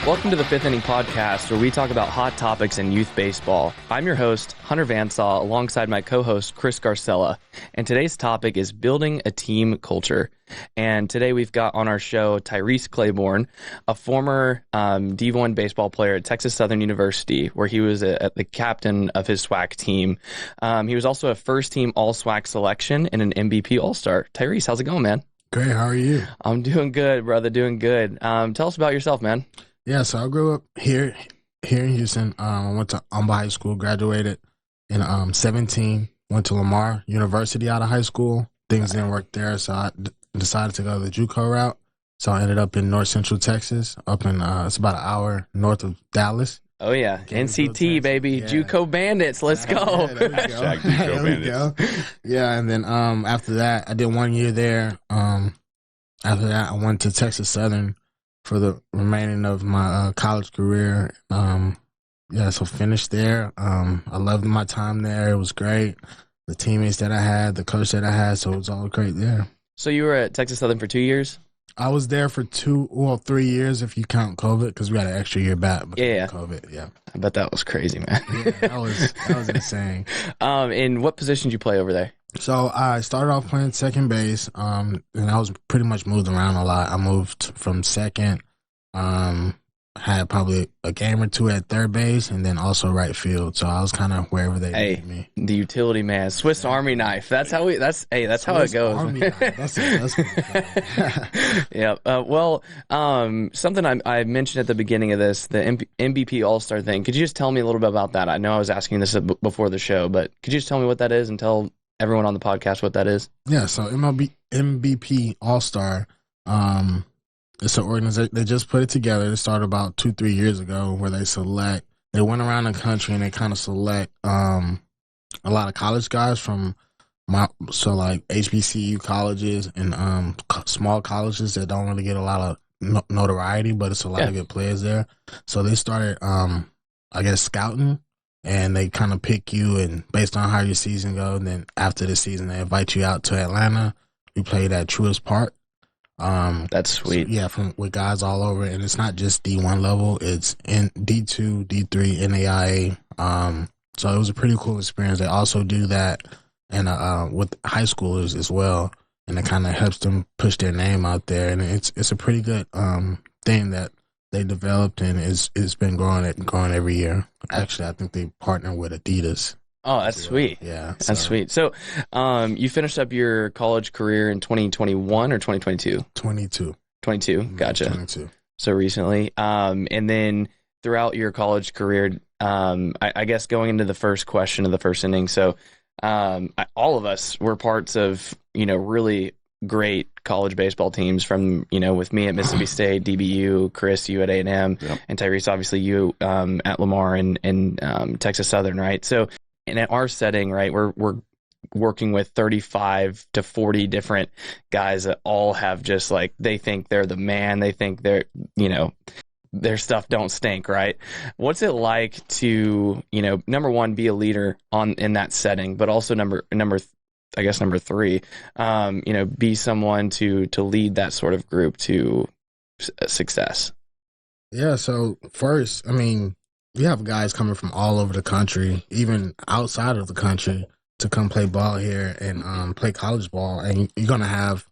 Welcome to the Fifth Inning Podcast, where we talk about hot topics in youth baseball. I'm your host, Hunter Vansaw, alongside my co-host, Chris Garcella. And today's topic is building a team culture. And today we've got on our show Tyrese Clayborne, a former D1 baseball player at Texas Southern University, where he was the captain of his SWAC team. He was also a first-team All-SWAC selection and an MVP AllStar. Tyrese, how's it going, man? Great. How are you? I'm doing good, brother. Doing good. Tell us about yourself, man. Yeah, so I grew up here in Houston. I went to Umba High School, graduated in 17, went to Lamar University out of high school. Things didn't work there, so I decided to go the JUCO route. So I ended up in North Central Texas, up in it's about an hour north of Dallas. Oh, yeah. NCT, baby. Yeah. JUCO Bandits. Let's go. Yeah, there we go. JUCO Bandits. Yeah, and then after that, I did 1 year there. After that, I went to Texas Southern for the remaining of my college career. So finished there. I loved my time there. It was great. The teammates that I had, the coach that I had, so it was all great there. So you were at Texas Southern for 2 years? I was there for 3 years if you count COVID, because we had an extra year back before COVID. Yeah, I bet that was crazy, man. Yeah, that was insane. And what position did you play over there? So I started off playing second base, and I was pretty much moved around a lot. I moved from second, had probably a game or two at third base, and then also right field. So I was kind of wherever they needed me. The utility man, Swiss Army knife. That's how that's how it goes. Army knife. That's Yeah. Something I mentioned at the beginning of this, the MVP AllStar thing. Could you just tell me a little bit about that? I know I was asking this before the show, but could you just tell me what that is and tell everyone on the podcast what that is? Yeah. So MLB MVP AllStar. It's an organization. They just put it together. It started about 2-3 years ago, where they went around the country and they kind of select a lot of college guys from like HBCU colleges and small colleges that don't really get a lot of notoriety, but it's a lot of good players there. So they started, scouting, and they kind of pick you, and based on how your season goes, and then after the season, they invite you out to Atlanta. We played at Truist Park. That's sweet. So, with guys all over, and it's not just D1 level; it's in D2, D3, NAIA. So it was a pretty cool experience. They also do that, and with high schoolers as well, and it kind of helps them push their name out there. And it's a pretty good thing that they developed, and it's been growing every year. Actually, I think they partner with Adidas. Oh, that's sweet. Yeah. That's sweet. So, you finished up your college career in 2021 or 2022? 22. 22. Gotcha. 22. So recently. And then throughout your college career, I guess going into the first question of the first inning. So, all of us were parts of, really great college baseball teams from, with me at Mississippi State, DBU, Chris, you at A&M, and Tyrese, obviously you at Lamar and Texas Southern, right? So, in our setting, right, we're working with 35 to 40 different guys that all have just like, they think they're the man. They think they're, their stuff don't stink, right? What's it like to, number one, be a leader in that setting, but also number three, be someone to lead that sort of group to success? Yeah. So first, you have guys coming from all over the country, even outside of the country, to come play ball here and play college ball. And you have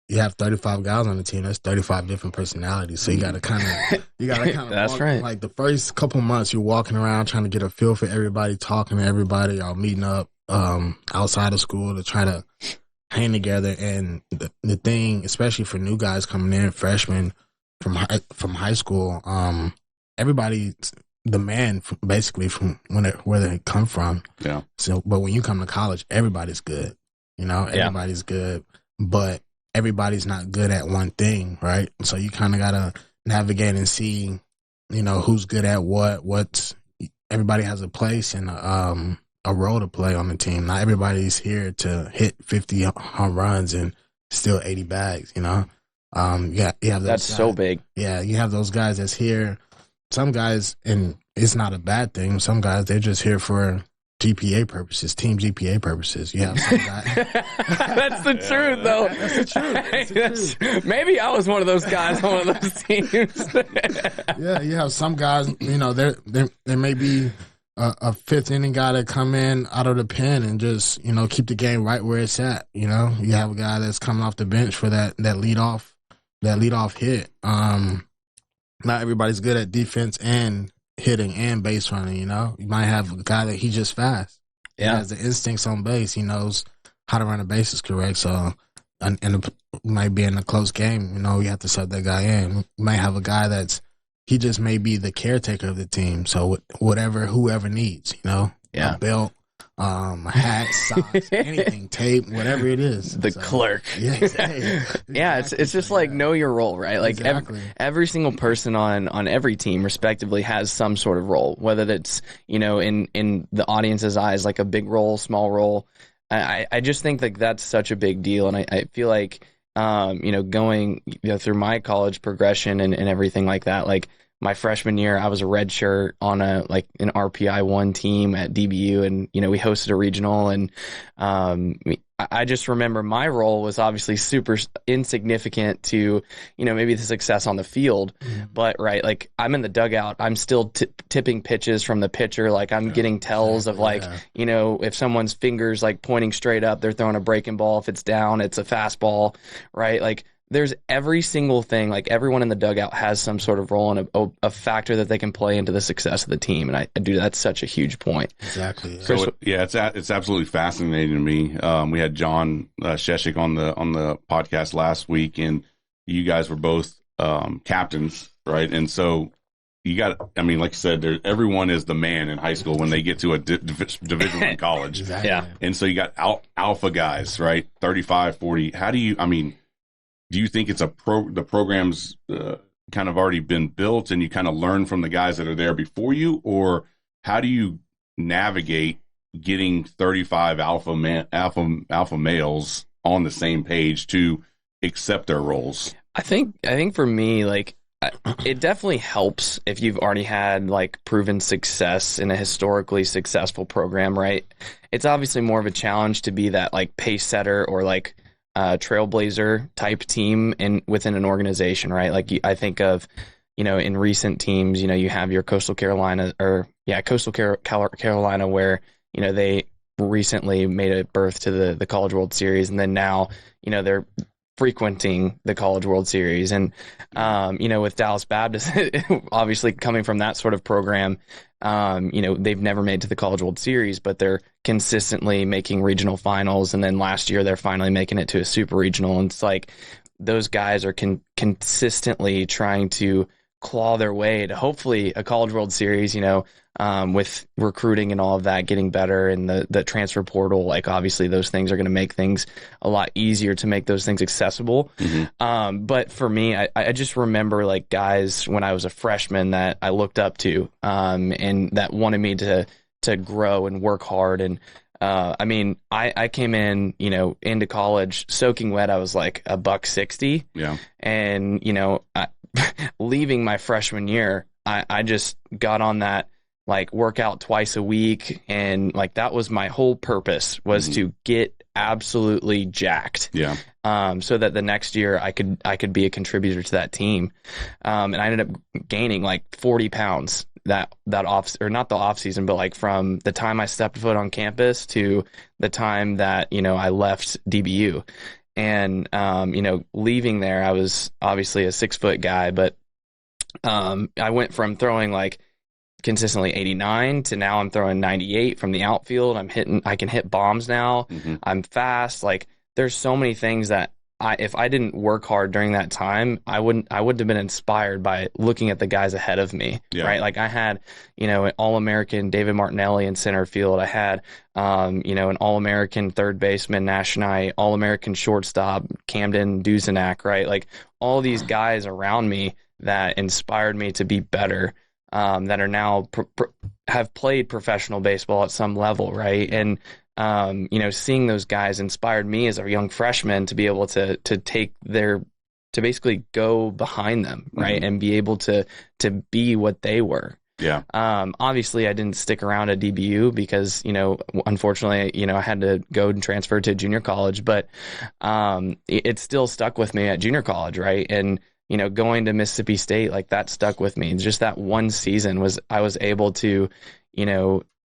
35 guys on the team. That's 35 different personalities. So you got to kind of That's right. Like the first couple months, you're walking around trying to get a feel for everybody, talking to everybody, y'all meeting up outside of school to try to hang together. And the thing, especially for new guys coming in, freshmen from high school, everybody's the man basically from where they come from. Yeah. So, but when you come to college, everybody's good. Everybody's good, but everybody's not good at one thing, right? So you kind of gotta navigate and see, who's good at what. Everybody has a place and a role to play on the team. Not everybody's here to hit 50 home runs and steal 80 bags. You have those that's guys. So big. Yeah, you have those guys that's here. Some guys, and it's not a bad thing, some guys, they're just here for GPA purposes, team GPA purposes. You have some guy. That's the truth, though. That's the truth. That's the truth. Maybe I was one of those guys on one of those teams. Yeah, you have some guys, you know, there may be a fifth inning guy that come in out of the pen and just, you know, keep the game right where it's at. You know, you have a guy that's coming off the bench for that leadoff hit. Not everybody's good at defense and hitting and base running. You know, you might have a guy that he's just fast. Yeah, he has the instincts on base. He knows how to run the bases correct. So, and it might be in a close game. You know, you have to sub that guy in. You might have a guy he just may be the caretaker of the team. So whoever needs, you know, yeah, a belt, a hat, socks, anything, tape, whatever it is. The clerk. Yeah, exactly. Yeah, it's just like know your role, right? Like exactly. every single person on every team, respectively, has some sort of role. Whether that's, you know, in the audience's eyes, like a big role, small role. I just think like that's such a big deal, and I feel like you know, going, you know, through my college progression and everything like that, like my freshman year, I was a red shirt on an RPI 1 team at DBU, and, you know, we hosted a regional, and I just remember my role was obviously super insignificant to, you know, maybe the success on the field, but right, like I'm in the dugout, I'm still tipping pitches from the pitcher, like I'm getting tells of like, you know, if someone's fingers like pointing straight up, they're throwing a breaking ball. If it's down, it's a fastball, right? Like there's every single thing, like everyone in the dugout has some sort of role and a factor that they can play into the success of the team. And I do, that's such a huge point. Exactly. Yeah. So it's absolutely fascinating to me. We had John Sheshik on the podcast last week, and you guys were both captains, right? And so you got, I mean, like you said, everyone is the man in high school when they get to a Division I college. Exactly. Yeah. And so you got alpha guys, right? 35, 40. How do you, I mean, do you think it's the program's kind of already been built and you kind of learn from the guys that are there before you, or how do you navigate getting 35 alpha males on the same page to accept their roles? I think for me, like, it definitely helps if you've already had like proven success in a historically successful program, right? It's obviously more of a challenge to be that like pace setter or like trailblazer type team within an organization, right? Like I think of, you know, in recent teams, you know, you have your Coastal Carolina where, you know, they recently made a berth to the College World Series, and then now, you know, they're frequenting the College World Series. And, you know, with Dallas Baptist, obviously coming from that sort of program, you know, they've never made to the College World Series, but they're consistently making regional finals. And then last year, they're finally making it to a super regional. And it's like those guys are consistently trying to claw their way to hopefully a College World Series, you know, with recruiting and all of that getting better, and the transfer portal, like obviously those things are going to make things a lot easier to make those things accessible. Mm-hmm. But for me, I just remember like guys when I was a freshman that I looked up to, and that wanted me to grow and work hard. And I mean, I came in, you know, into college soaking wet. I was like $160. Yeah. And, you know, leaving my freshman year, I just got on that like workout twice a week, and like that was my whole purpose, was to get absolutely jacked. Yeah. So that the next year I could be a contributor to that team. And I ended up gaining like 40 pounds that off, or not the off season, but like from the time I stepped foot on campus to the time that, you know, I left DBU. And, you know, leaving there, I was obviously a 6 foot guy, but I went from throwing like consistently 89 to now I'm throwing 98 from the outfield. I can hit bombs now. Mm-hmm. I'm fast. Like there's so many things that if I didn't work hard during that time, I wouldn't have been inspired by looking at the guys ahead of me. Yeah. Right. Like I had, you know, an All-American David Martinelli in center field. I had, you know, an All-American third baseman, Nash Knight, All-American shortstop, Camden Duzenak, right? Like all these guys around me that inspired me to be better. That are now have played professional baseball at some level, right? And you know, seeing those guys inspired me as a young freshman to be able to basically go behind them, right, and be able to be what they were. Yeah. Obviously I didn't stick around at DBU because, unfortunately, I had to go and transfer to junior college, but it still stuck with me at junior college, right? And going to Mississippi State, like that stuck with me. Just that one season I was able to,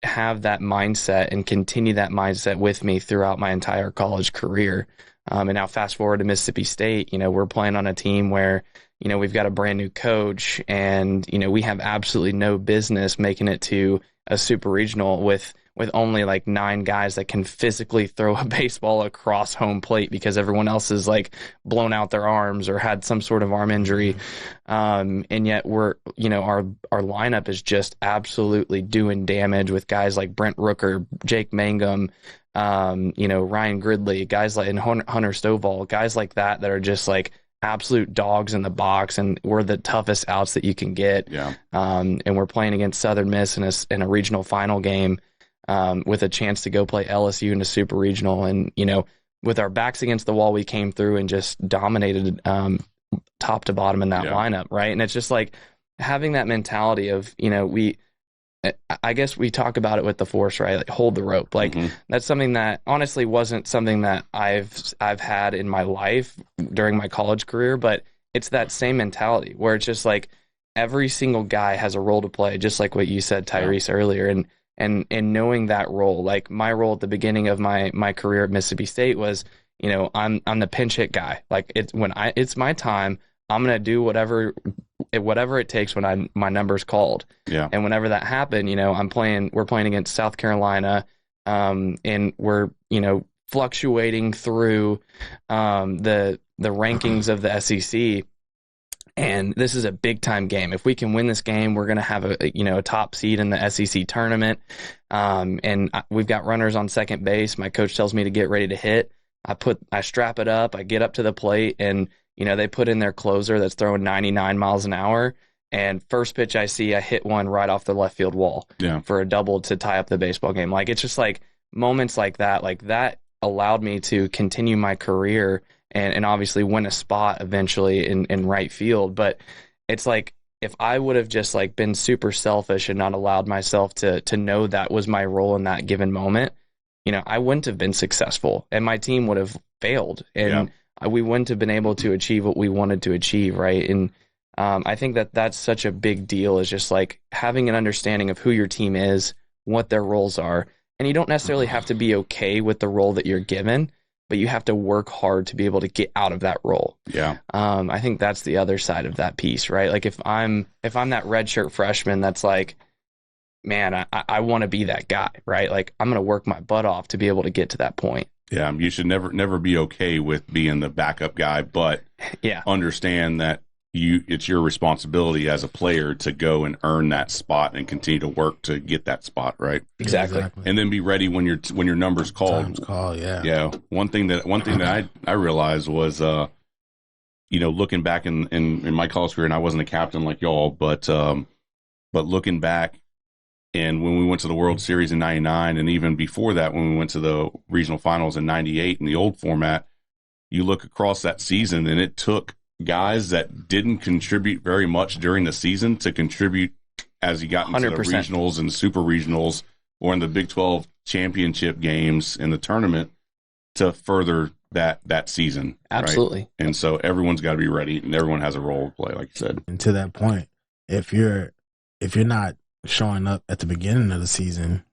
have that mindset and continue that mindset with me throughout my entire college career. And now fast forward to Mississippi State, we're playing on a team where, we've got a brand new coach and, we have absolutely no business making it to a super regional with only like 9 guys that can physically throw a baseball across home plate because everyone else is like blown out their arms or had some sort of arm injury. And yet our lineup is just absolutely doing damage with guys like Brent Rooker, Jake Mangum, Ryan Gridley, guys like and Hunter Stovall, guys like that are just like absolute dogs in the box, and we're the toughest outs that you can get. Yeah. And we're playing against Southern Miss in a regional final game. With a chance to go play LSU in a super regional. And, with our backs against the wall, we came through and just dominated top to bottom in that lineup, right? And it's just like having that mentality of, I guess we talk about it with the force, right? Like hold the rope. Like that's something that honestly wasn't something that I've had in my life during my college career, but it's that same mentality where it's just like every single guy has a role to play, just like what you said, Tyrese, earlier. And knowing that role, like my role at the beginning of my career at Mississippi State was, I'm the pinch hit guy. Like it's my time, I'm going to do whatever it takes when my number's called. Yeah. And whenever that happened, we're playing against South Carolina, and we're, fluctuating through, the rankings of the SEC. And this is a big time game. If we can win this game, we're going to have a top seed in the SEC tournament. And we've got runners on second base. My coach tells me to get ready to hit. I strap it up. I get up to the plate, and they put in their closer that's throwing 99 miles an hour. And first pitch I see, I hit one right off the left field wall for a double to tie up the baseball game. Like it's just like moments like that allowed me to continue my career and obviously win a spot eventually in right field. But it's like, if I would have just like been super selfish and not allowed myself to know that was my role in that given moment, I wouldn't have been successful and my team would have failed and we wouldn't have been able to achieve what we wanted to achieve. Right. And I think that's such a big deal, is just like having an understanding of who your team is, what their roles are. And you don't necessarily have to be okay with the role that you're given, but you have to work hard to be able to get out of that role. Yeah. I think that's the other side of that piece, right? Like if I'm that redshirt freshman that's like, man, I want to be that guy, right? Like I'm going to work my butt off to be able to get to that point. Yeah. You should never be okay with being the backup guy, but understand that it's your responsibility as a player to go and earn that spot and continue to work to get that spot, right? Exactly. And then be ready when your number's called. Time's called, Yeah. One thing that I realized was, looking back in my college career, and I wasn't a captain like y'all, but looking back, and when we went to the World Series in '99, and even before that, when we went to the regional finals in '98 in the old format, you look across that season, and it took guys that didn't contribute very much during the season to contribute as you got into 100%. The regionals and super regionals or in the Big 12 championship games in the tournament to further that season. Absolutely. Right? And so everyone's got to be ready, and everyone has a role to play, like you said. And to that point, if you're not showing up at the beginning of the season,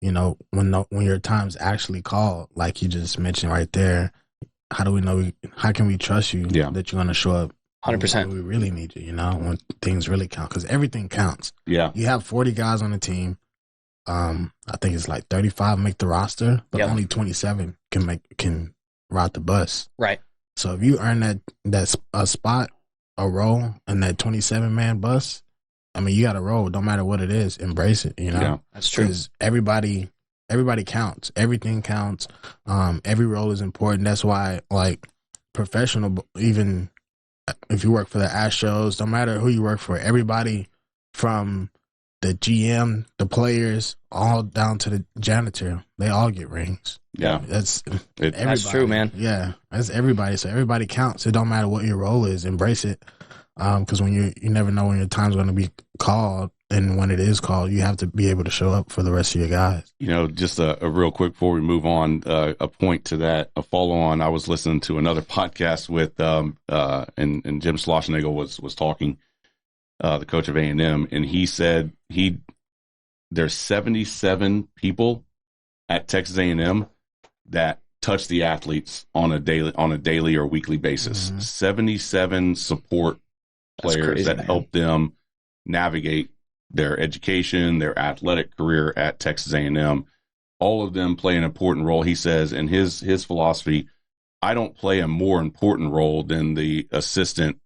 when your time's actually called, like you just mentioned right there, how do we know? How can we trust you that you're going to show up 100%? When we really need you, when things really count, because everything counts. Yeah, you have 40 guys on the team. I think it's like 35 make the roster, but only 27 can ride the bus. Right. So if you earn that a spot, a role in that 27-man bus, I mean, you got a role. Don't matter what it is, embrace it. Yeah, that's true. Because everybody counts. Everything counts. Every role is important. That's why, like, professional, even if you work for the Astros, no matter who you work for, everybody from the GM, the players, all down to the janitor, they all get rings. Yeah. That's true, man. Yeah, that's everybody. So everybody counts. It don't matter what your role is. Embrace it. Because when you never know when your time's going to be called. and when it is called, you have to be able to show up for the rest of your guys. Just a real quick before we move on, a point to that, a follow on. I was listening to another podcast with, and Jim Schlossnagle was talking, the coach of A&M, and he said there's 77 people at Texas A&M that touch the athletes on a daily or weekly basis. 77 support players that help them navigate their education, their athletic career at Texas A&M. All of them play an important role, he says, in his philosophy. I don't play a more important role than the assistant,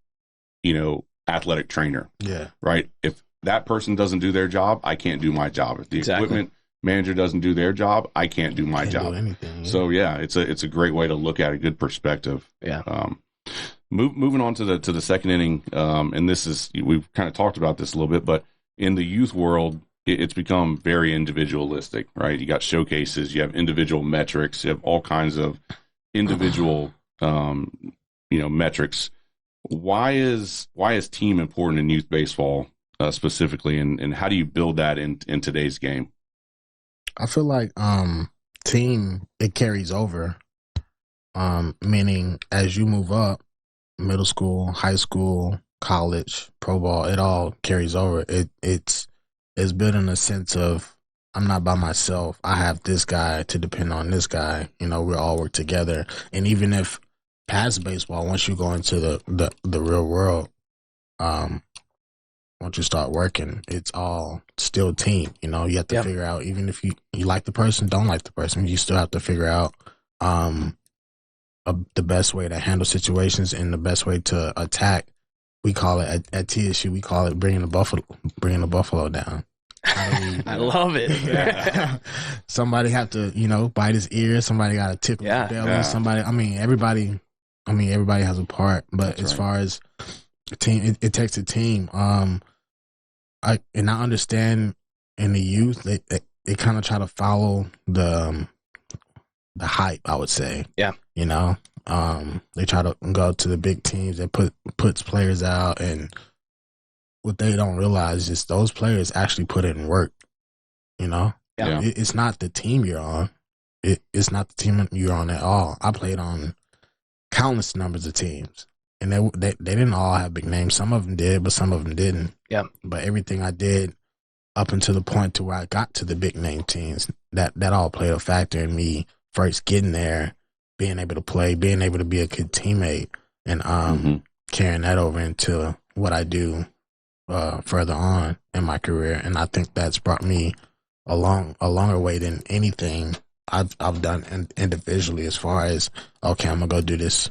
athletic trainer. Yeah. Right. If that person doesn't do their job, I can't do my job. If the equipment manager doesn't do their job, I can't do my job. Do anything, yeah. So yeah, it's a great way to look at a good perspective. Yeah. Moving on to the second inning, and this is, we've kind of talked about this a little bit, but in the youth world, it's become very individualistic, right? You got showcases, you have individual metrics, you have all kinds of individual, metrics. Why is team important in youth baseball specifically, and how do you build that in today's game? I feel like team, it carries over, meaning as you move up, middle school, high school, college, pro ball, it all carries over. It's building a sense of, I'm not by myself. I have this guy to depend on this guy. We all work together. And even if past baseball, once you go into the real world, once you start working, it's all still team. You have to figure out, even if you like the person, don't like the person, you still have to figure out the best way to handle situations and the best way to attack. We call it at TSU, we call it bringing the buffalo down. I love it. Yeah. Somebody have to, bite his ear. Somebody got to tickle his belly. Yeah. Somebody, everybody has a part. But as far as a team, it takes a team. I understand in the youth, they kind of try to follow the hype, I would say. Yeah. They try to go to the big teams and puts players out, and what they don't realize is those players actually put in work. Yeah. It's not the team you're on. It's not the team you're on at all. I played on countless numbers of teams, and they didn't all have big names. Some of them did, but some of them didn't. Yeah. But everything I did up until the point to where I got to the big name teams, that all played a factor in me first getting there, being able to play, being able to be a good teammate, and carrying that over into what I do further on in my career. And I think that's brought me a longer way than anything I've done individually, as far as, okay, I'm gonna go do this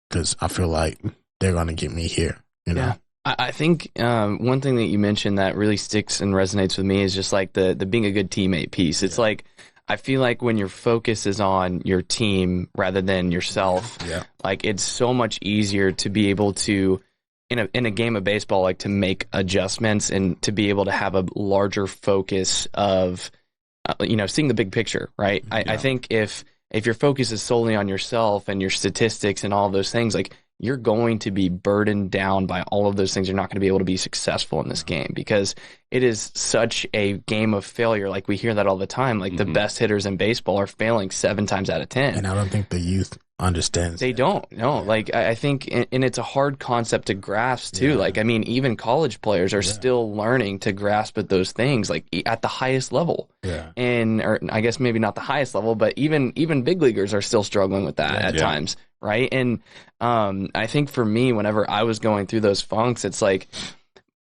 because I feel like they're gonna get me here. Yeah. I think one thing that you mentioned that really sticks and resonates with me is just like the being a good teammate piece. It's like, I feel like when your focus is on your team rather than yourself, like it's so much easier to be able to, in a game of baseball, like to make adjustments and to be able to have a larger focus of, seeing the big picture, right? I think if your focus is solely on yourself and your statistics and all of those things, like you're going to be burdened down by all of those things. You're not going to be able to be successful in this game because it is such a game of failure. Like we hear that all the time. Like the best hitters in baseball are failing 7 times out of 10. And I don't think the youth understands. They don't. No, like I think, and it's a hard concept to grasp too. Like, even college players are still learning to grasp at those things, like at the highest level. Yeah. Or I guess maybe not the highest level, but even big leaguers are still struggling with that at times. Right. And I think for me, whenever I was going through those funks, it's like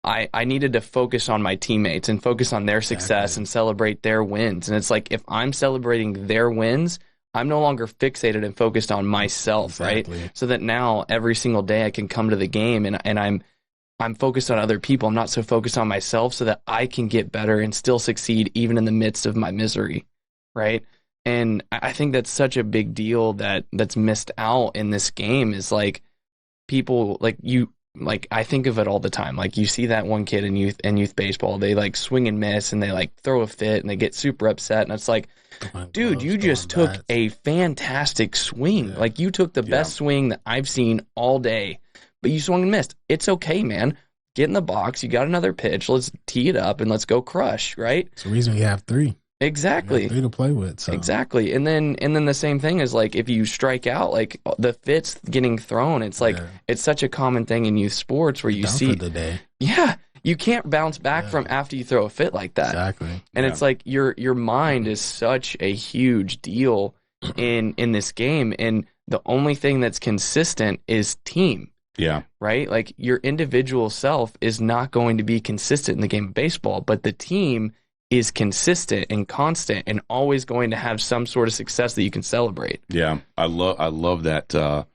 I needed to focus on my teammates and focus on their success and celebrate their wins. And it's like, if I'm celebrating their wins, I'm no longer fixated and focused on myself, right? So that now every single day I can come to the game and I'm focused on other people. I'm not so focused on myself, so that I can get better and still succeed even in the midst of my misery, right? And I think that's such a big deal that's missed out in this game, is like people like I think of it all the time. Like you see that one kid in youth baseball, they like swing and miss and they like throw a fit and they get super upset, and it's like, dude, you just took a fantastic swing. Like you took the best swing that I've seen all day, but you swung and missed. It's okay, man. get in the box. You got another pitch. Let's tee it up and let's go crush, right? It's the reason you have three. Exactly. You have three to play with. So. Exactly. And then the same thing is like if you strike out, like the fits getting thrown, it's like it's such a common thing in youth sports where you Done see for the day. Yeah. You can't bounce back from after you throw a fit like that. Exactly. And it's like your mind is such a huge deal in this game. And the only thing that's consistent is team. Yeah. Right? Like your individual self is not going to be consistent in the game of baseball, but the team is consistent and constant and always going to have some sort of success that you can celebrate. Yeah. I love that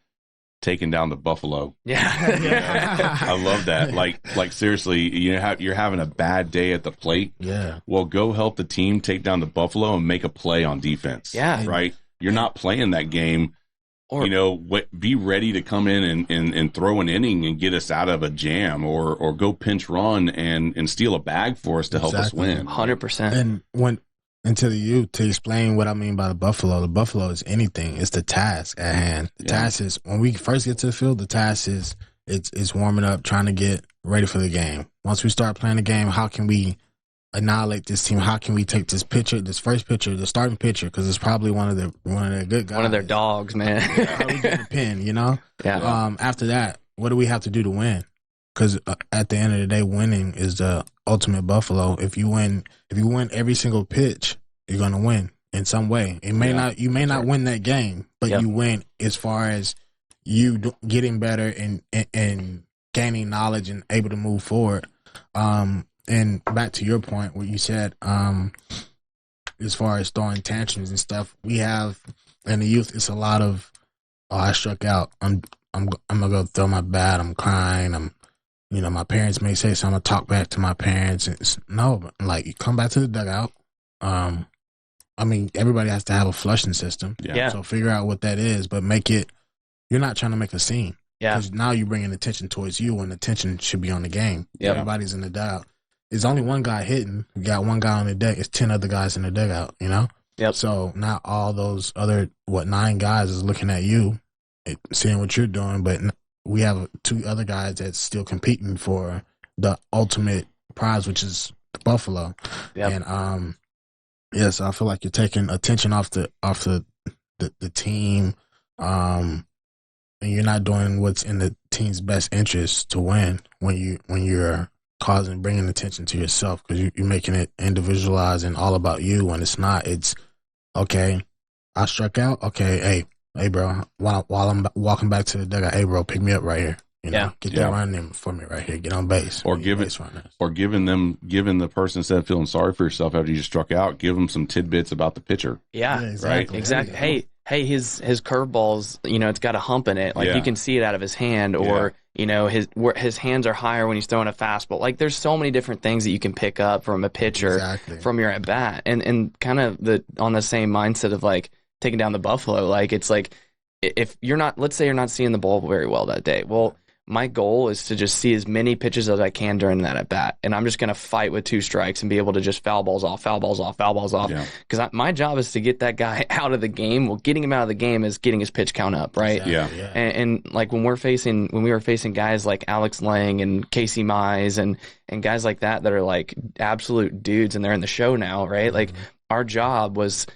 taking down the buffalo. Yeah. I love that. Like seriously, you're having a bad day at the plate. Yeah. Well, go help the team take down the buffalo and make a play on defense. Yeah. Right? You're not playing that game. Or, be ready to come in and throw an inning and get us out of a jam or go pinch run and steal a bag for us to help us win. 100%. And to the youth, to explain what I mean by the buffalo is anything. It's the task at hand. The task is, when we first get to the field, the task is it's warming up, trying to get ready for the game. Once we start playing the game, how can we annihilate this team? How can we take this first pitcher, the starting pitcher, because it's probably one of their good guys, one of their dogs, man. How we get the pin, Yeah. After that, what do we have to do to win? Because at the end of the day, winning is the ultimate buffalo. If you win every single pitch, you're gonna win in some way. You may not win that game, but you win as far as you getting better and gaining knowledge and able to move forward. And back to your point, what you said, as far as throwing tantrums and stuff, we have in the youth. It's a lot of, I struck out. I'm gonna go throw my bat. I'm crying. My parents may say something. I'm gonna talk back to my parents. But like, you come back to the dugout. Everybody has to have a flushing system. Yeah. So figure out what that is, but make it. You're not trying to make a scene. Yeah. Because now you're bringing attention towards you, and attention should be on the game. Yeah. Everybody's in the dugout. There's only one guy hitting. We got one guy on the deck. It's 10 other guys in the dugout, Yep. So not all those other, 9 guys is looking at you, seeing what you're doing, but we have 2 other guys that's still competing for the ultimate prize, which is the buffalo. Yep. And, so I feel like you're taking attention off the team, and you're not doing what's in the team's best interest to win when you're bringing attention to yourself, because you're making it individualized and all about you when it's not. It's, okay, I struck out. Okay, hey, bro, while I'm walking back to the dugout, hey, bro, pick me up right here. Get that run in for me right here. Get on base. Or giving the person, instead of feeling sorry for yourself after you just struck out, give them some tidbits about the pitcher. Yeah, exactly. Right. Exactly. Hey, his curveball's, it's got a hump in it. Like you can see it out of his hand, or his hands are higher when he's throwing a fastball. Like there's so many different things that you can pick up from a pitcher, from your at bat, and kind of on the same mindset of like taking down the buffalo. Like it's like, if you're not, let's say you're not seeing the ball very well that day. Well, my goal is to just see as many pitches as I can during that at bat, and I'm just going to fight with 2 strikes and be able to just foul balls off. Because my job is to get that guy out of the game. Well, getting him out of the game is getting his pitch count up, right? Exactly. Yeah. And like when we were facing guys like Alex Lang and Casey Mize and guys like that are like absolute dudes, and they're in the show now, right? Mm-hmm. Like our job was,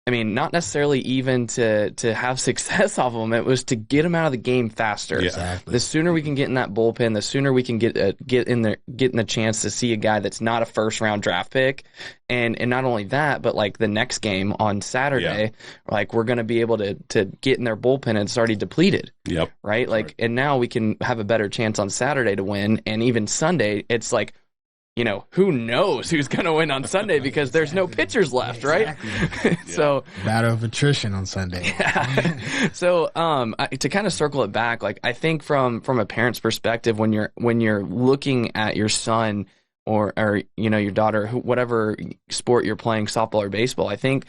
not necessarily even to have success off of them. It was to get them out of the game faster. Yeah. Exactly. The sooner we can get in that bullpen, the sooner we can get in the chance to see a guy that's not a first round draft pick, and not only that, but like the next game on Saturday, like we're going to be able to get in their bullpen, and it's already depleted. Yep. Right. Like, and now we can have a better chance on Saturday to win, and even Sunday, it's like, who knows who's going to win on Sunday because there's no pitchers left, right? So battle of attrition on Sunday. Yeah. So to kind of circle it back, like I think from a parent's perspective, when you're looking at your son or your daughter, whatever sport you're playing, softball or baseball, I think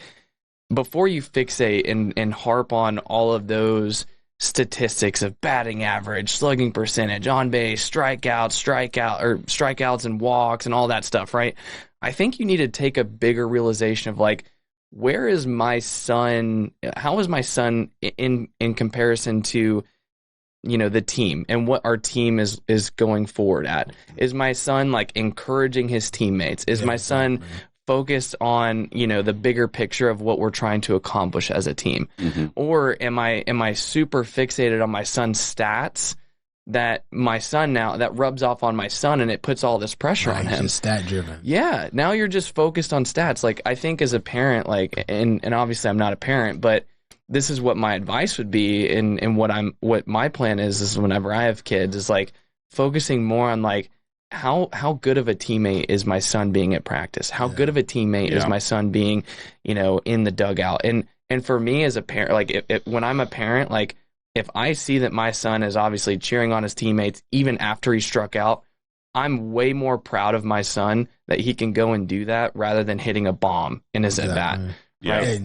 before you fixate and harp on all of those statistics of batting average, slugging percentage, on base, strikeouts and walks and all that stuff, right? I think you need to take a bigger realization of like, where is my son? How is my son in comparison to the team and what our team is going forward at? Is my son like encouraging his teammates? Is my son focused on, the bigger picture of what we're trying to accomplish as a team? Or am I super fixated on my son's stats that my son that rubs off on my son and it puts all this pressure on him? Just stat driven. Yeah. Now you're just focused on stats. Like, I think as a parent, like, and obviously I'm not a parent, but this is what my advice would be. And what my plan is whenever I have kids is like focusing more on like, how good of a teammate is my son being at practice? How good of a teammate is my son being, in the dugout? And for me as a parent, like when I'm a parent, like if I see that my son is obviously cheering on his teammates, even after he struck out, I'm way more proud of my son that he can go and do that rather than hitting a bomb in his at bat. Yeah. Right?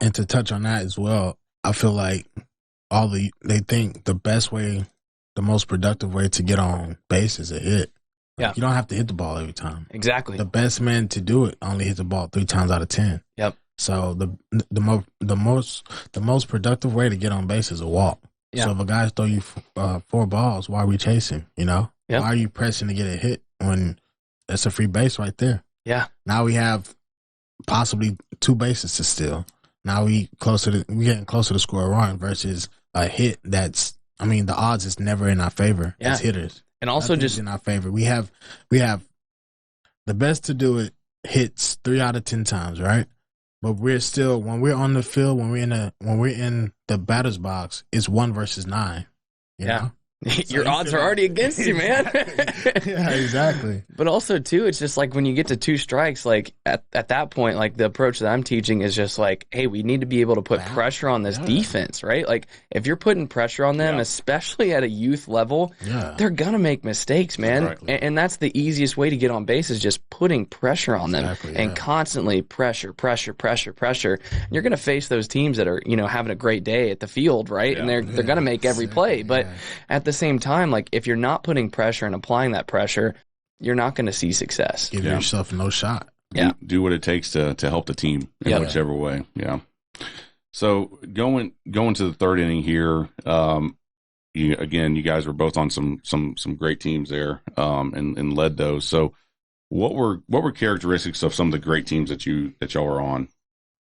And to touch on that as well, I feel like they think the best way, the most productive way to get on base is a hit. Like, you don't have to hit the ball every time. Exactly. The best man to do it only hits the ball 3 times out of 10. Yep. So the most productive way to get on base is a walk. Yeah. So if a guy throw you 4 balls, why are we chasing? Why are you pressing to get a hit when that's a free base right there? Yeah. Now we have possibly 2 bases to steal. Now we getting closer to score a run versus a hit that's. I mean, the odds is never in our favor as hitters. And also Nothing's just in our favor. We have the best to do it hits 3 out of 10 times, right? But we're still, when we're on the field, when we're in the batter's box, it's 1 versus 9. You know? Your odds are already against you, man. Yeah, exactly. But also, too, it's just like when you get to 2 strikes, like at that point, like the approach that I'm teaching is just like, hey, we need to be able to put pressure on this defense, right? Like if you're putting pressure on them, especially at a youth level, they're going to make mistakes, man. Exactly. And that's the easiest way to get on base is just putting pressure on them and constantly pressure. You're going to face those teams that are, having a great day at the field, right? And they're going to make every play. But at the same time, like if you're not putting pressure and applying that pressure, you're not going to see success. Give yourself no shot. Do what it takes to help the team in whichever way. Yeah. So going to the 3rd inning here, you guys were both on some great teams there, and led those. So what were characteristics of some of the great teams that y'all were on?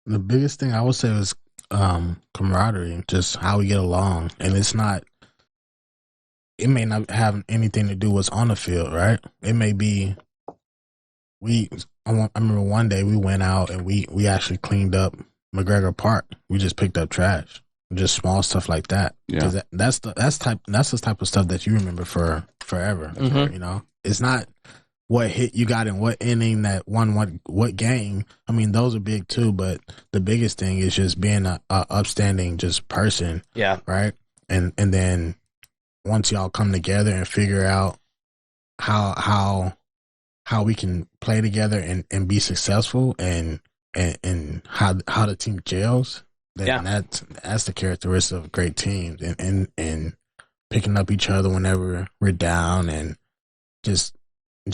The biggest thing I would say was camaraderie, just how we get along, and it may not have anything to do with what's on the field, right? It may be I remember one day we went out and we actually cleaned up McGregor Park. We just picked up trash, just small stuff like that. Yeah, that's the type of stuff that you remember for forever. It's not what hit you got in what inning that won what game. I mean, those are big too, but the biggest thing is just being a upstanding just person. Yeah, right. And then once y'all come together and figure out how we can play together and be successful and how the team gels, then that's the characteristic of great teams and picking up each other whenever we're down and just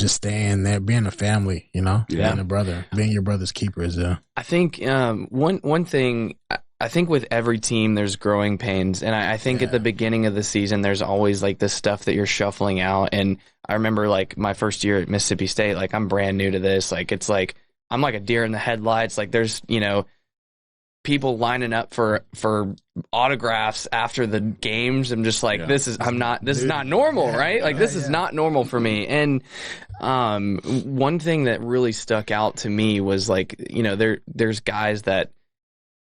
staying there, being a family, being a brother, being your brother's keeper is I think one thing. I think with every team, there's growing pains. And I think at the beginning of the season, there's always like this stuff that you're shuffling out. And I remember like my first year at Mississippi State, like I'm brand new to this. Like, it's like, I'm like a deer in the headlights. Like there's, people lining up for autographs after the games. I'm just like, this is not normal, right? Like this is not normal for me. And one thing that really stuck out to me was like, there's guys that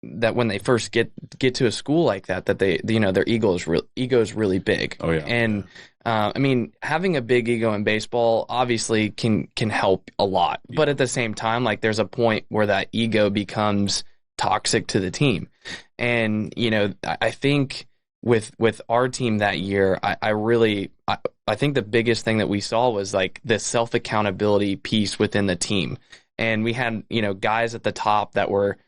when they first get to a school like that they, their ego is really big. Oh yeah. And I mean, having a big ego in baseball obviously can help a lot, but at the same time, like there's a point where that ego becomes toxic to the team. And I think with our team that year, I think the biggest thing that we saw was like the self-accountability piece within the team. And we had guys at the top that were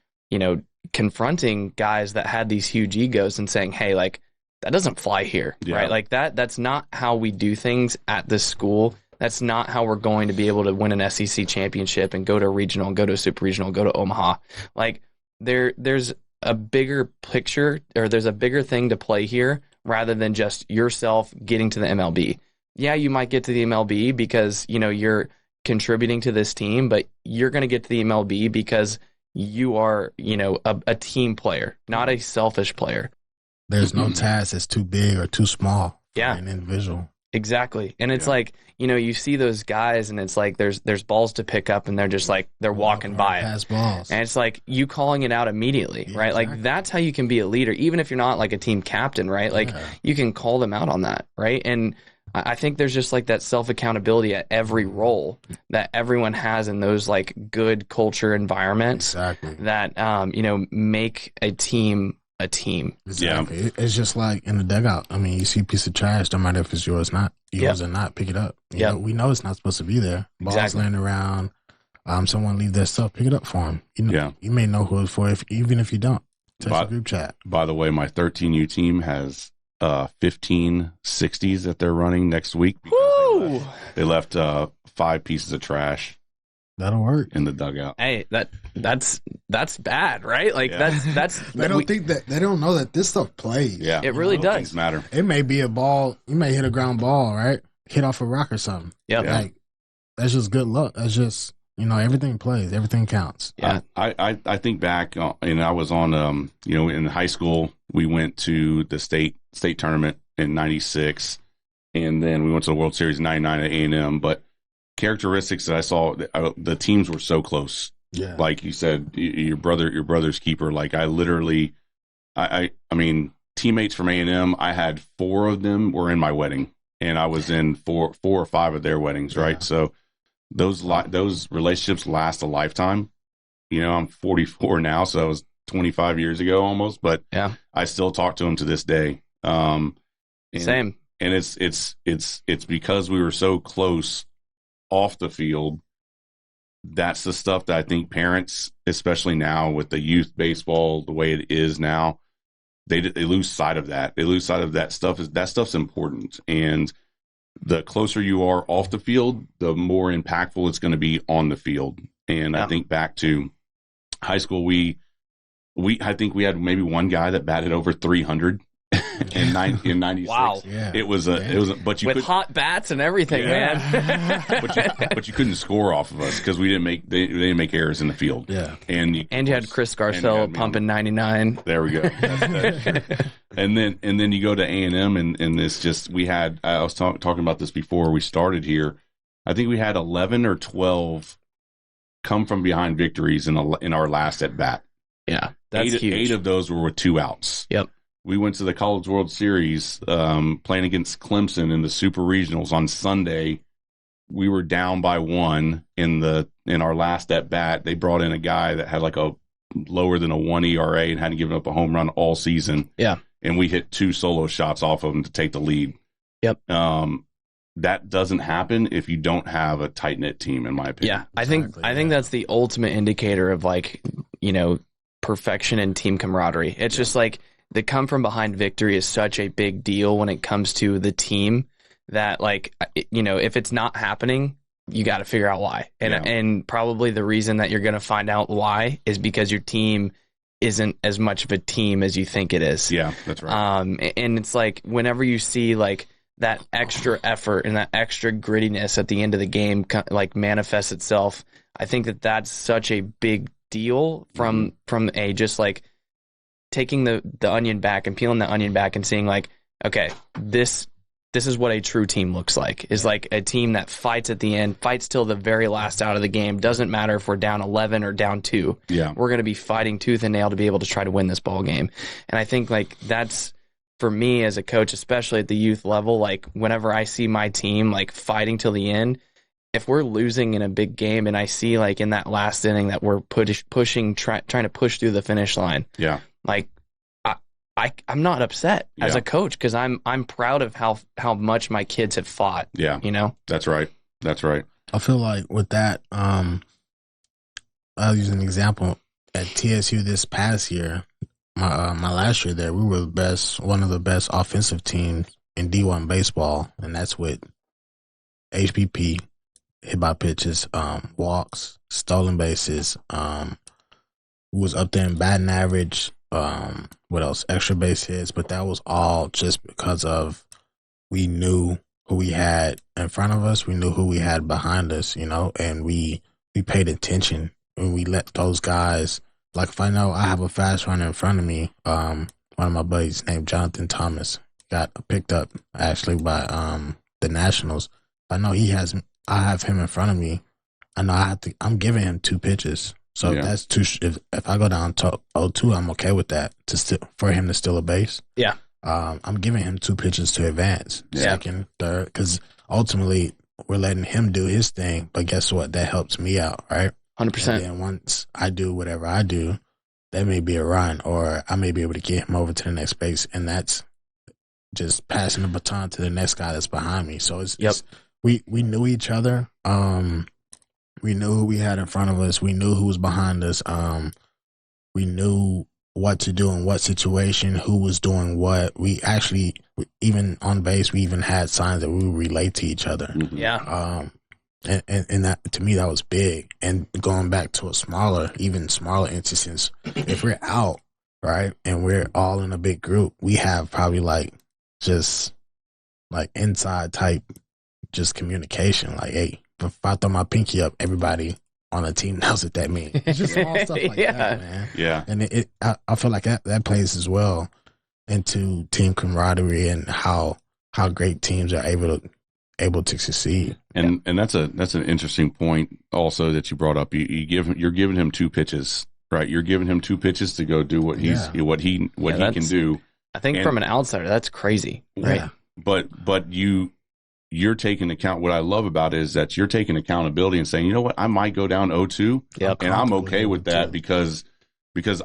confronting guys that had these huge egos and saying, hey, like that doesn't fly here, right? Like that's not how we do things at this school. That's not how we're going to be able to win an SEC championship and go to a regional, go to a super regional, go to Omaha. Like there's a bigger picture, or there's a bigger thing to play here rather than just yourself getting to the MLB. Yeah, you might get to the MLB because, you're contributing to this team, but you're going to get to the MLB because you are, a team player, not a selfish player. There's no task that's too big or too small for Yeah. an individual. Exactly. And it's like, you see those guys and it's like there's balls to pick up and they're just like they're walking by it. Pass balls. And it's like you calling it out immediately, Yeah, right? exactly. Like that's how you can be a leader, even if you're not like a team captain, right? Like you can call them out on that, right? And I think there's just like that self-accountability at every role that everyone has in those like good culture environments Exactly. that make a team a team. Exactly. Yeah. It's just like in the dugout. I mean, you see a piece of trash, no matter if it's yours or not, pick it up. We know it's not supposed to be there. Balls laying around. Someone leave their stuff, pick it up for them. You may know who it's for, even if you don't. Text the group chat. By the way, my 13U team has 15 60s that they're running next week. They left 5 pieces of trash. That'll work in the dugout. Hey, that's bad, right? Like that's they don't think that they don't know that this stuff plays. Yeah, it really does. Things matter. It may be a ball. You may hit a ground ball, right? Hit off a rock or something. Yep. Like that's just good luck. That's just everything plays. Everything counts. Yeah. I think back, and I was on in high school. We went to the state tournament in '96, and then we went to the World Series in '99 at A&M. But characteristics that I saw, the teams were so close. Yeah, like you said, your brother's keeper. Like I literally, I mean, teammates from A&M. I had 4 of them were in my wedding, and I was in 4 or 5 of their weddings. Right, so those relationships last a lifetime. I'm 44 now, so it was 25 years ago almost, but I still talk to them to this day. Same, and it's because we were so close off the field. That's the stuff that I think parents, especially now with the youth baseball the way it is now, they lose sight of that. They lose sight of that stuff. That stuff's important, and the closer you are off the field, the more impactful it's going to be on the field. And I think back to high school, I think we had maybe one guy that batted over 300 in 96. Wow. Yeah. It was but you with hot bats and everything, man. but you couldn't score off of us because they didn't make errors in the field. Yeah. And you had Chris Garcelle pumping 99. There we go. That's true. And then you go to A&M and this just I was talking about this before we started here. I think we had 11 or 12 come from behind victories in our last at bat. Yeah, that's huge. 8 of those were with 2 outs. Yep. We went to the College World Series playing against Clemson in the Super Regionals on Sunday. We were down by 1 in our last at bat. They brought in a guy that had like a lower than a 1 ERA and hadn't given up a home run all season. Yeah. And we hit 2 solo shots off of him to take the lead. Yep. That doesn't happen if you don't have a tight knit team, in my opinion. Yeah, I think that's the ultimate indicator of like perfection and team camaraderie. It's just like the come from behind victory is such a big deal when it comes to the team that like if it's not happening, you got to figure out why. And probably the reason that you're going to find out why is because your team isn't as much of a team as you think it is. Yeah, that's right. And it's like whenever you see like that extra effort and that extra grittiness at the end of the game like manifests itself, I think that that's such a big deal from a just like taking the onion back and peeling the onion back and seeing like, okay, this is what a true team looks like, is like a team that fights at the end, fights till the very last out of the game. Doesn't matter if we're down 11 or down 2. Yeah. We're going to be fighting tooth and nail to be able to try to win this ball game. And I think like that's, for me as a coach, especially at the youth level, like whenever I see my team like fighting till the end, if we're losing in a big game and I see like in that last inning that we're trying to push through the finish line, like I'm not upset as a coach because I'm proud of how much my kids have fought. Yeah, that's right. I feel like with that, I'll use an example at TSU this past year. My last year there, we were one of the best offensive teams in D1 baseball, and that's with HBP, hit by pitches, walks, stolen bases. We was up there in batting average. what else? Extra base hits, but that was all just because of we knew who we had in front of us, we knew who we had behind us, and we paid attention and we let those guys. Like if I know I have a fast runner in front of me, one of my buddies named Jonathan Thomas got picked up actually by the Nationals. I know I have him in front of me. I know I'm giving him 2 pitches. So if that's if I go down to 0-2, I'm okay with that for him to steal a base. Yeah. I'm giving him 2 pitches to advance, second, third, because ultimately we're letting him do his thing. But guess what? That helps me out, right? 100%. And then once I do whatever I do, there may be a run, or I may be able to get him over to the next base, and that's just passing the baton to the next guy that's behind me. So we knew each other. We knew who we had in front of us. We knew who was behind us. We knew what to do in what situation, who was doing what. We actually, even on base, we even had signs that we would relate to each other. Mm-hmm. Yeah. And that, to me, that was big. And going back to even smaller instances, if we're out, right, and we're all in a big group, we have probably just inside type, just communication. Like, hey, if I throw my pinky up, everybody on the team knows what that means. It's just small stuff like that, man. Yeah. And I feel like that plays as well into team camaraderie and how great teams are able to succeed. And that's an interesting point also that you brought up. You're giving him 2 pitches, right? You're giving him 2 pitches to go do what he can do. I think from an outsider, that's crazy, right? Yeah. But you're taking account. What I love about it is that you're taking accountability and saying, you know what, I might go down 0-2, and I'm okay with that because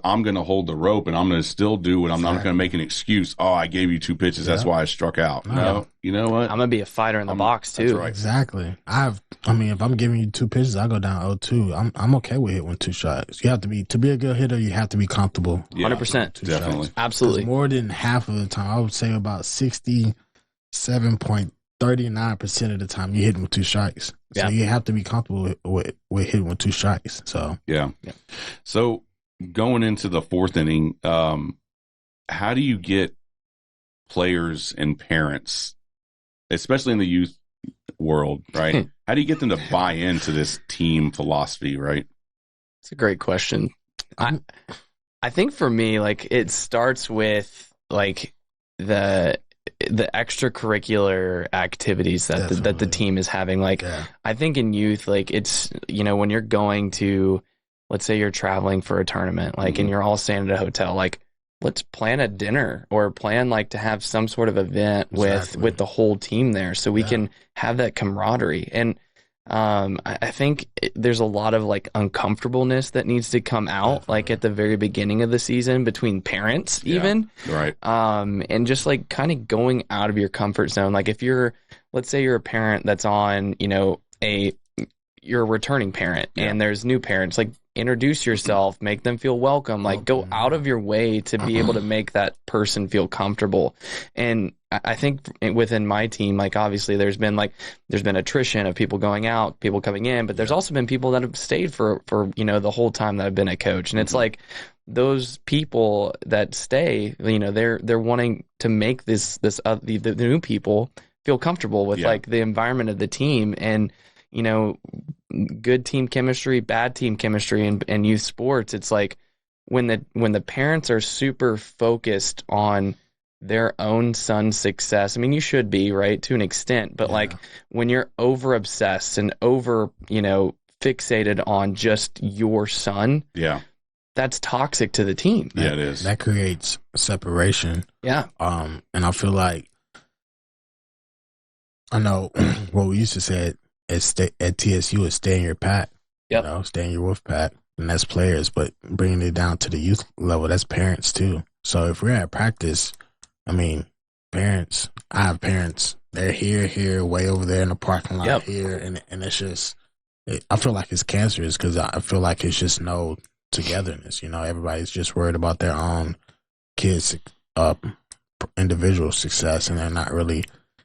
I'm going to hold the rope and I'm going to still do what I'm not going to make an excuse. Oh, I gave you 2 pitches. That's why I struck out. No, you know what? I'm going to be a fighter in the box too. That's right. Exactly. If I'm giving you 2 pitches, I go down 0-2. I'm okay with hitting 2 shots. You have to be a good hitter. You have to be comfortable. 100%. Definitely. Shots. Absolutely. More than half of the time, I would say about 67.39% of the time, you're hitting with 2 strikes. Yeah. So you have to be comfortable with hitting with 2 strikes. So yeah. So going into the 4th inning, how do you get players and parents, especially in the youth world, right? How do you get them to buy into this team philosophy, right? It's a great question. I think for me, it starts with the extracurricular activities that the team is having. I think in youth, it's, when you're going to, let's say you're traveling for a tournament, and you're all staying at a hotel, let's plan a dinner or plan to have some sort of event with the whole team there so we can have that camaraderie. And I think there's a lot of uncomfortableness that needs to come out at the very beginning of the season between parents even. Right. And just kind of going out of your comfort zone. If let's say you're a parent that's on, you're a returning parent and there's new parents, introduce yourself, make them feel welcome, go out of your way to be able to make that person feel comfortable. And I think within my team, obviously there's been attrition of people going out, people coming in, but there's also been people that have stayed for the whole time that I've been a coach. And it's those people that stay, they're wanting to make the new people feel comfortable with the environment of the team. And good team chemistry, bad team chemistry in youth sports. It's when the parents are super focused on their own son's success. I mean, you should be, right, to an extent, but when you're over obsessed and over, fixated on just your son, that's toxic to the team. It is. That creates separation. Yeah. And I feel I know what we used to say at TSU is stay in your pack. Yep. Stay in your wolf pack. And that's players, but bringing it down to the youth level, that's parents too. So if we're at practice, parents, I have parents, they're here, way over there in the parking lot here. And it's just, I feel like it's cancerous because I feel like it's just no togetherness. Everybody's just worried about their own kids' individual success, and they're not really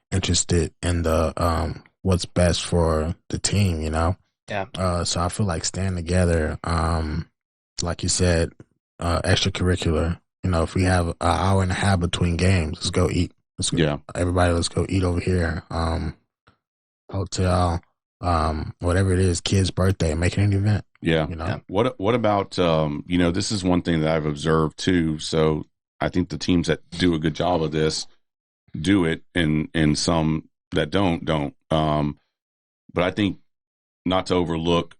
interested in the what's best for the team, Yeah. So I feel like staying together, like you said, extracurricular, You know, if we have an hour and a half between games, let's go eat. Yeah. Everybody, let's go eat over here. Hotel, whatever it is, kid's birthday, make it an event. Yeah. You know? Yeah. What about, you know, this is one thing that I've observed too. So I think the teams that do a good job of this do it, and some that don't. But I think not to overlook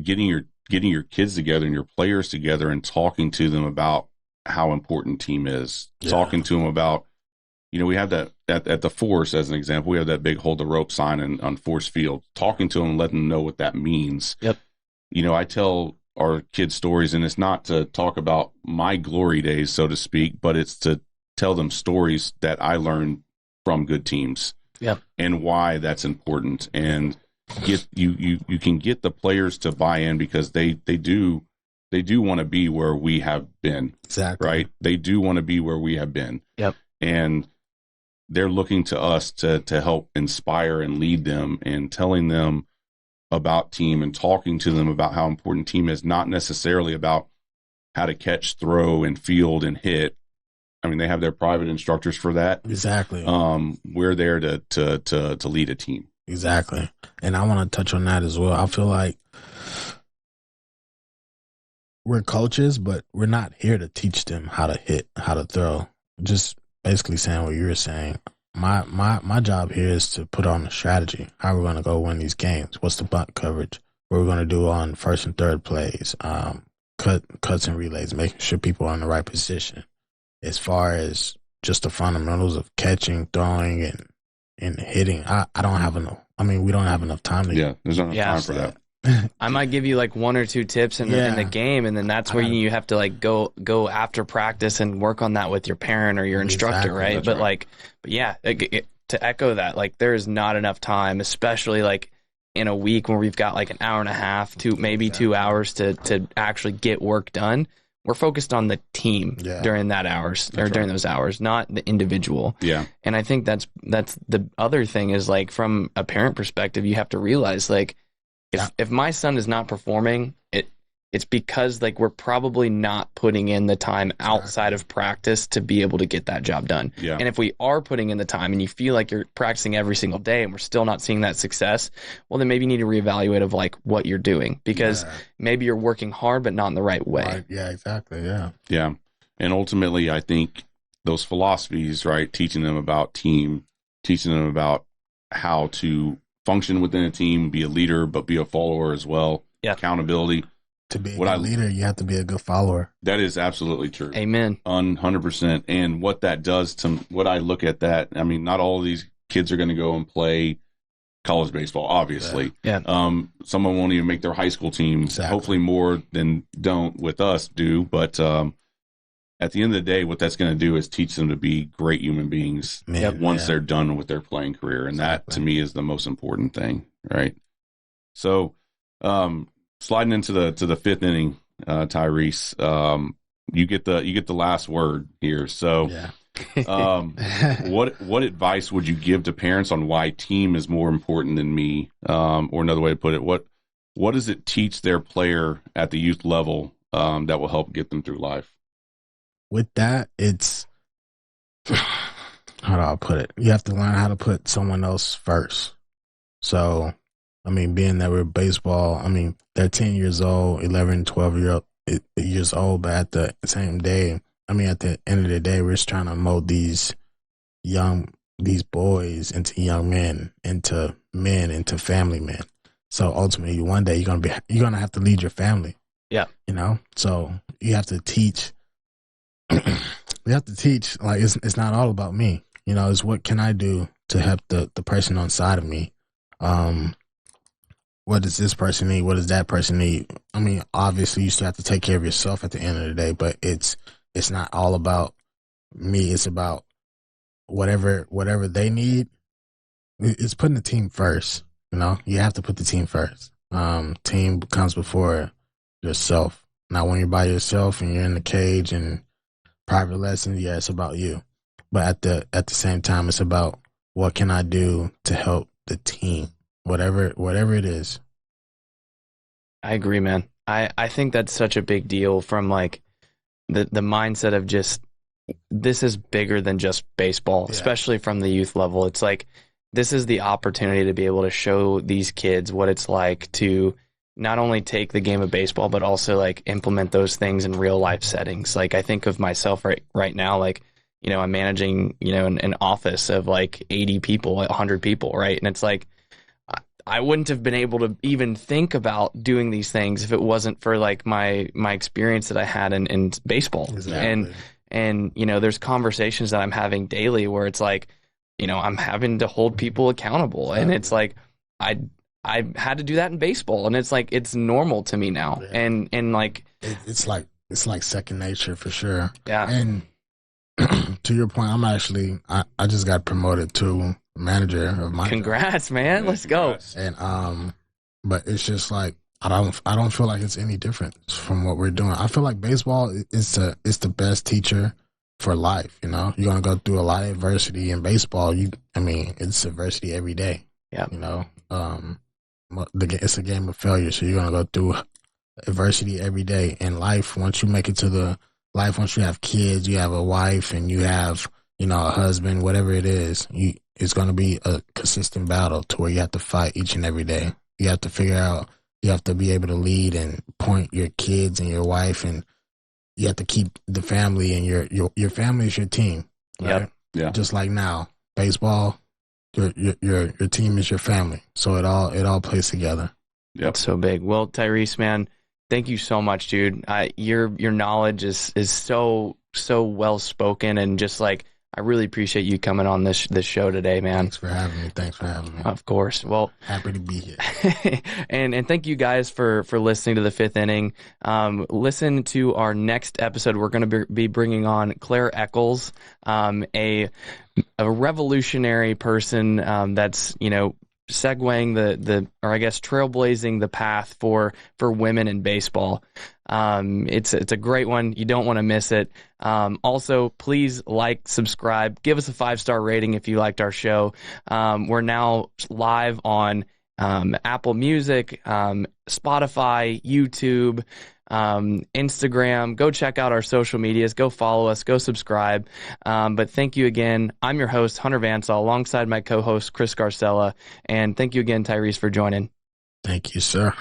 getting your kids together and your players together and talking to them about how important team is. Yeah. Talking to them about, you know, we have that at the Force as an example. We have that big hold the rope sign on Force Field. Talking to them, letting them know what that means. Yep. You know, I tell our kids stories, and it's not to talk about my glory days, so to speak, but it's to tell them stories that I learned from good teams. Yep. And why that's important. And get you can get the players to buy in, because they do want to be where we have been. Exactly. Right? They do want to be where we have been. Yep. And they're looking to us to help inspire and lead them, and telling them about team and talking to them about how important team is, not necessarily about how to catch, throw, and field and hit. I mean, they have their private instructors for that. Exactly. We're there to lead a team. Exactly. And I want to touch on that as well. I feel like we're coaches, but we're not here to teach them how to hit, how to throw. Just basically saying what you were saying. My job here is to put on a strategy. How we're going to go win these games. What's the bunt coverage? What we're going to do on first and third plays. Cuts and relays, making sure people are in the right position. As far as just the fundamentals of catching, throwing, and hitting, I don't have enough. I mean, we don't have enough time to. Yeah, there's not enough time for that. I might give you like one or two tips in the game, and then that's where you have to like go after practice and work on that with your parent or your instructor, right? But to echo that, like there is not enough time, especially like in a week where we've got like an hour and a half to maybe 2 hours to actually get work done. We're focused on the team during during those hours, not the individual. Yeah. And I think that's the other thing is like from a parent perspective, you have to realize like if my son is not performing, it's because like we're probably not putting in the time outside of practice to be able to get that job done. Yeah. And if we are putting in the time and you feel like you're practicing every single day and we're still not seeing that success, well, then maybe you need to reevaluate of like what you're doing, because maybe you're working hard but not in the right way. Right. Yeah, exactly. Yeah. Yeah. And ultimately, I think those philosophies, right, teaching them about team, teaching them about how to function within a team, be a leader, but be a follower as well. Yeah. Accountability. To be a good leader, you have to be a good follower. That is absolutely true. Amen. 100%. And what that does to what I look at that, I mean, not all of these kids are going to go and play college baseball, obviously. Yeah. Someone won't even make their high school team. Exactly. Hopefully more than don't with us do. But at the end of the day, what that's going to do is teach them to be great human beings once they're done with their playing career. And that, to me, is the most important thing, right? So, sliding into the fifth inning, Tyrese, you get the last word here. So, what advice would you give to parents on why team is more important than me? Or another way to put it, what does it teach their player at the youth level that will help get them through life? With that, it's how do I put it? You have to learn how to put someone else first. So, I mean, being that we're baseball, I mean, they're 10 years old, 11, 12 years old, but at the same day, I mean, at the end of the day, we're just trying to mold these boys into young men, into family men. So ultimately, one day you're gonna have to lead your family. Yeah, you know. So you have to teach. We have to teach. Like it's not all about me. You know, it's what can I do to help the person on side of me. What does this person need? What does that person need? I mean, obviously, you still have to take care of yourself at the end of the day, but it's not all about me. It's about whatever they need. It's putting the team first. You know, you have to put the team first. Team comes before yourself. Now, when you're by yourself and you're in the cage and private lessons, yeah, it's about you. But at the same time, it's about what can I do to help the team, whatever it is. I agree, man. I think that's such a big deal from like the mindset of just, this is bigger than just baseball, especially from the youth level. It's like, this is the opportunity to be able to show these kids what it's like to not only take the game of baseball, but also like implement those things in real life settings. Like, I think of myself right now, like, I'm managing, an office of like 80 people, 100 people, right? And it's like, I wouldn't have been able to even think about doing these things if it wasn't for like my experience that I had in baseball. Exactly. And there's conversations that I'm having daily where it's like, I'm having to hold people accountable. And it's like, I had to do that in baseball, and it's like, it's normal to me now. Yeah. And like, it's like second nature for sure. Yeah. And to your point, I just got promoted to manager of my Congrats, man. Yeah, Let's go. And but it's just like, I don't feel like it's any different from what we're doing. I feel like baseball is the best teacher for life. You're gonna go through a lot of adversity in baseball. It's adversity every day. Yeah. It's a game of failure, so you're gonna go through adversity every day in life. Once you make it to once you have kids, you have a wife, and you have a husband, whatever it is, it's gonna be a consistent battle to where you have to fight each and every day. You have to figure out. You have to be able to lead and point your kids and your wife, and you have to keep the family, and your family is your team. Right? Yep. Yeah. Just like now, baseball, your team is your family. So it all plays together. Yep. That's so big. Well, Tyrese, man, thank you so much, dude. Your knowledge is so well spoken, and just like, I really appreciate you coming on this show today, man. Thanks for having me. Of course. Well, happy to be here. and thank you guys for listening to the Fifth Inning. Listen to our next episode. We're going to be bringing on Claire Eccles, a revolutionary person that's segueing or I guess trailblazing the path for women in baseball. It's a great one. You don't want to miss it. Also, please like, subscribe, give us a 5-star rating if you liked our show. We're now live on Apple Music, Spotify, YouTube, Instagram. Go check out our social medias. Go follow us. Go subscribe. But thank you again. I'm your host, Hunter Vansall, alongside my co-host, Chris Garcella. And thank you again, Tyrese, for joining. Thank you, sir.